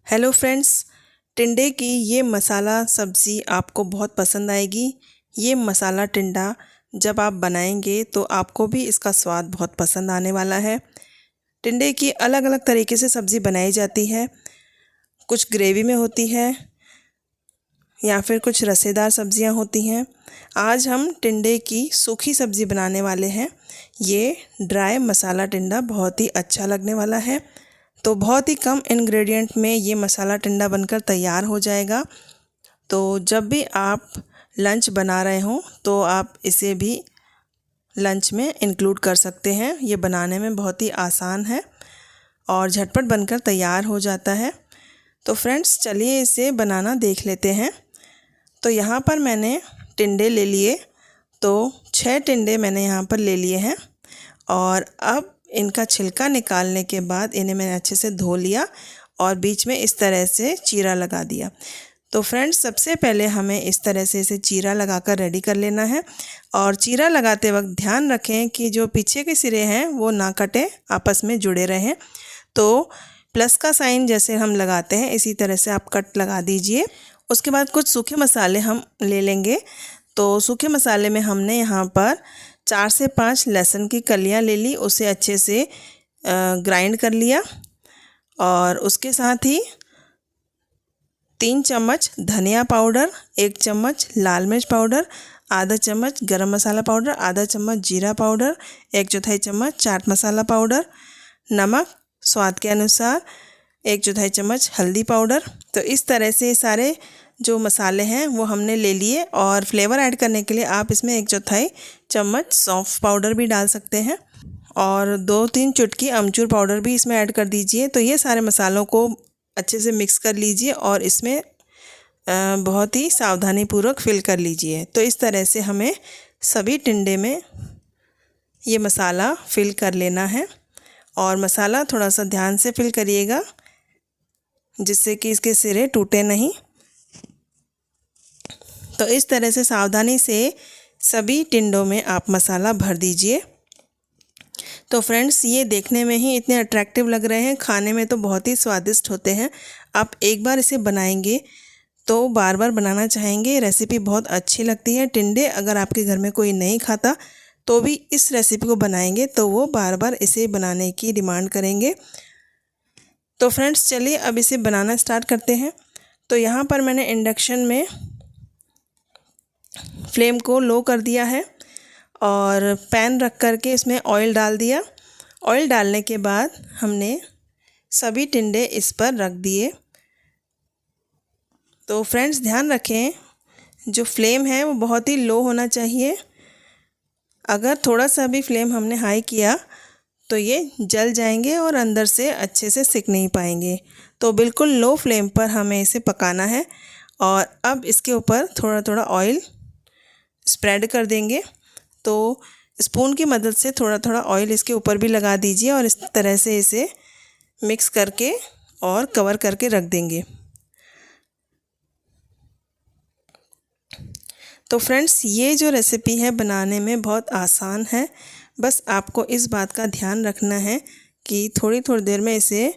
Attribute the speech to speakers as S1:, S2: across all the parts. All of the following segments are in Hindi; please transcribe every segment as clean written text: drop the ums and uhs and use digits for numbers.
S1: हेलो फ्रेंड्स, टिंडे की ये मसाला सब्ज़ी आपको बहुत पसंद आएगी। ये मसाला टिंडा जब आप बनाएंगे तो आपको भी इसका स्वाद बहुत पसंद आने वाला है। टिंडे की अलग अलग तरीके से सब्ज़ी बनाई जाती है। कुछ ग्रेवी में होती है या फिर कुछ रसेदार सब्जियां होती हैं। आज हम टिंडे की सूखी सब्ज़ी बनाने वाले हैं। ये ड्राई मसाला टिंडा बहुत ही अच्छा लगने वाला है। तो बहुत ही कम इंग्रेडिएंट में ये मसाला टिंडा बनकर तैयार हो जाएगा। तो जब भी आप लंच बना रहे हों तो आप इसे भी लंच में इंक्लूड कर सकते हैं। ये बनाने में बहुत ही आसान है और झटपट बनकर तैयार हो जाता है। तो फ्रेंड्स, चलिए इसे बनाना देख लेते हैं। तो यहाँ पर मैंने टिंडे ले लिए। तो 6 टिंडे मैंने यहाँ पर ले लिए हैं और अब इनका छिलका निकालने के बाद इन्हें मैंने अच्छे से धो लिया और बीच में इस तरह से चीरा लगा दिया। तो फ्रेंड्स, सबसे पहले हमें इस तरह से इसे चीरा लगाकर रेडी कर लेना है। और चीरा लगाते वक्त ध्यान रखें कि जो पीछे के सिरे हैं वो ना कटे, आपस में जुड़े रहें। तो प्लस का साइन जैसे हम लगाते हैं इसी तरह से आप कट लगा दीजिए। उसके बाद कुछ सूखे मसाले हम ले लेंगे। तो सूखे मसाले में हमने यहाँ पर 4 से 5 लहसुन की कलियाँ ले ली, उसे अच्छे से ग्राइंड कर लिया। और उसके साथ ही 3 चम्मच धनिया पाउडर, 1 चम्मच लाल मिर्च पाउडर, आधा चम्मच गरम मसाला पाउडर, आधा चम्मच जीरा पाउडर, 1/4 चम्मच चाट मसाला पाउडर, नमक स्वाद के अनुसार, 1/4 चम्मच हल्दी पाउडर। तो इस तरह से सारे जो मसाले हैं वो हमने ले लिए। और फ्लेवर ऐड करने के लिए आप इसमें 1/4 चम्मच सौंफ पाउडर भी डाल सकते हैं और 2-3 चुटकी अमचूर पाउडर भी इसमें ऐड कर दीजिए। तो ये सारे मसालों को अच्छे से मिक्स कर लीजिए और इसमें बहुत ही सावधानीपूर्वक फिल कर लीजिए। तो इस तरह से हमें सभी टिंडे में ये मसाला फिल कर लेना है। और मसाला थोड़ा सा ध्यान से फिल करिएगा जिससे कि इसके सिरे टूटे नहीं। तो इस तरह से सावधानी से सभी टिंडों में आप मसाला भर दीजिए। तो फ्रेंड्स, ये देखने में ही इतने अट्रैक्टिव लग रहे हैं, खाने में तो बहुत ही स्वादिष्ट होते हैं। आप एक बार इसे बनाएंगे तो बार बार बनाना चाहेंगे। रेसिपी बहुत अच्छी लगती है। टिंडे अगर आपके घर में कोई नहीं खाता तो भी इस रेसिपी को बनाएंगे तो वो बार बार इसे बनाने की डिमांड करेंगे। तो फ्रेंड्स, चलिए अब इसे बनाना स्टार्ट करते हैं। तो यहाँ पर मैंने इंडक्शन में फ्लेम को लो कर दिया है और पैन रख कर के इसमें ऑयल डाल दिया। ऑयल डालने के बाद हमने सभी टिंडे इस पर रख दिए। तो फ्रेंड्स, ध्यान रखें जो फ्लेम है वो बहुत ही लो होना चाहिए। अगर थोड़ा सा भी फ्लेम हमने हाई किया तो ये जल जाएंगे और अंदर से अच्छे से सिक नहीं पाएंगे। तो बिल्कुल लो फ्लेम पर हमें इसे पकाना है। और अब इसके ऊपर थोड़ा थोड़ा ऑयल स्प्रेड कर देंगे। तो स्पून की मदद से थोड़ा थोड़ा ऑयल इसके ऊपर भी लगा दीजिए और इस तरह से इसे मिक्स करके और कवर करके रख देंगे। तो फ्रेंड्स, ये जो रेसिपी है बनाने में बहुत आसान है। बस आपको इस बात का ध्यान रखना है कि थोड़ी थोड़ी देर में इसे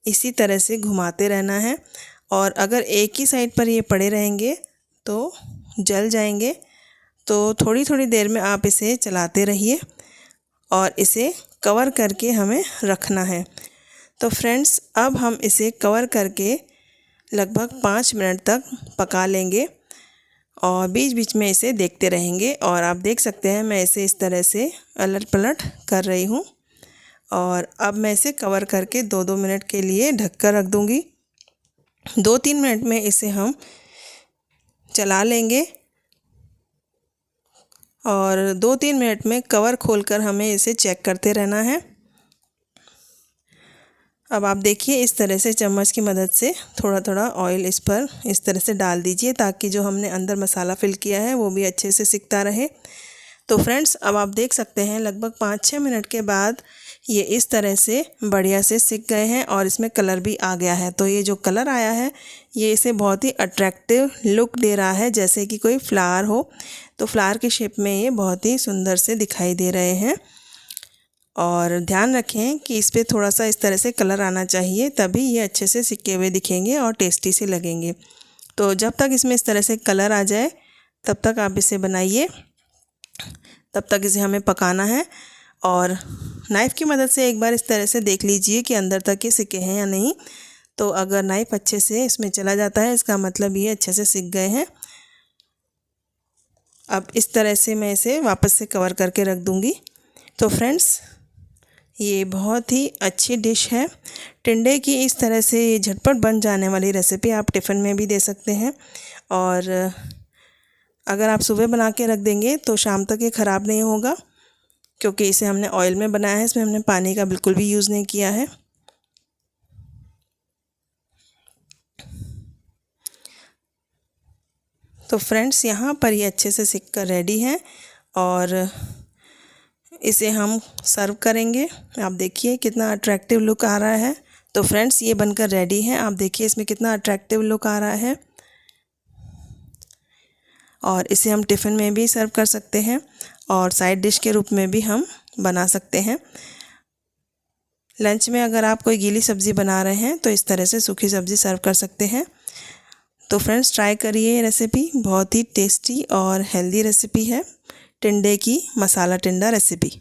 S1: इसी तरह से घुमाते रहना है। और अगर एक ही साइड पर ये पड़े रहेंगे तो जल जाएंगे। तो थोड़ी थोड़ी देर में आप इसे चलाते रहिए और इसे कवर करके हमें रखना है। तो फ्रेंड्स, अब हम इसे कवर करके लगभग 5 मिनट तक पका लेंगे और बीच बीच में इसे देखते रहेंगे। और आप देख सकते हैं मैं इसे इस तरह से अलट पलट कर रही हूँ। और अब मैं इसे कवर करके 2-2 मिनट के लिए ढक कर रख दूँगी। 2-3 मिनट में इसे हम चला लेंगे और 2-3 मिनट में कवर खोलकर हमें इसे चेक करते रहना है। अब आप देखिए इस तरह से चम्मच की मदद से थोड़ा थोड़ा ऑयल इस पर इस तरह से डाल दीजिए ताकि जो हमने अंदर मसाला फिल किया है वो भी अच्छे से सिकता रहे। तो फ्रेंड्स, अब आप देख सकते हैं लगभग 5-6 मिनट के बाद ये इस तरह से बढ़िया से सिक गए हैं और इसमें कलर भी आ गया है। तो ये जो कलर आया है ये इसे बहुत ही अट्रैक्टिव लुक दे रहा है, जैसे कि कोई फ्लावर हो। तो फ्लावर की शेप में ये बहुत ही सुंदर से दिखाई दे रहे हैं। और ध्यान रखें कि इस पर थोड़ा सा इस तरह से कलर आना चाहिए, तभी ये अच्छे से सिके हुए दिखेंगे और टेस्टी से लगेंगे। तो जब तक इसमें इस तरह से कलर आ जाए तब तक आप इसे बनाइए, तब तक इसे हमें पकाना है। और नाइफ़ की मदद से एक बार इस तरह से देख लीजिए कि अंदर तक ये सिके हैं या नहीं। तो अगर नाइफ़ अच्छे से इसमें चला जाता है, इसका मतलब ये अच्छे से सिक गए हैं। अब इस तरह से मैं इसे वापस से कवर करके रख दूँगी। तो फ्रेंड्स, ये बहुत ही अच्छी डिश है टिंडे की। इस तरह से ये झटपट बन जाने वाली रेसिपी आप टिफ़िन में भी दे सकते हैं, और अगर आप सुबह बना के रख देंगे तो शाम तक ये ख़राब नहीं होगा, क्योंकि इसे हमने ऑयल में बनाया है, इसमें हमने पानी का बिल्कुल भी यूज़ नहीं किया है। तो फ्रेंड्स, यहाँ पर ये अच्छे से सिक कर रेडी है और इसे हम सर्व करेंगे। आप देखिए कितना अट्रैक्टिव लुक आ रहा है। तो फ्रेंड्स, ये बनकर रेडी है। आप देखिए इसमें कितना अट्रैक्टिव लुक आ रहा है, और इसे हम टिफ़िन में भी सर्व कर सकते हैं और साइड डिश के रूप में भी हम बना सकते हैं। लंच में अगर आप कोई गीली सब्ज़ी बना रहे हैं तो इस तरह से सूखी सब्ज़ी सर्व कर सकते हैं। तो फ्रेंड्स, ट्राई करिए ये रेसिपी, बहुत ही टेस्टी और हेल्दी रेसिपी है टिंडे की मसाला टिंडा रेसिपी।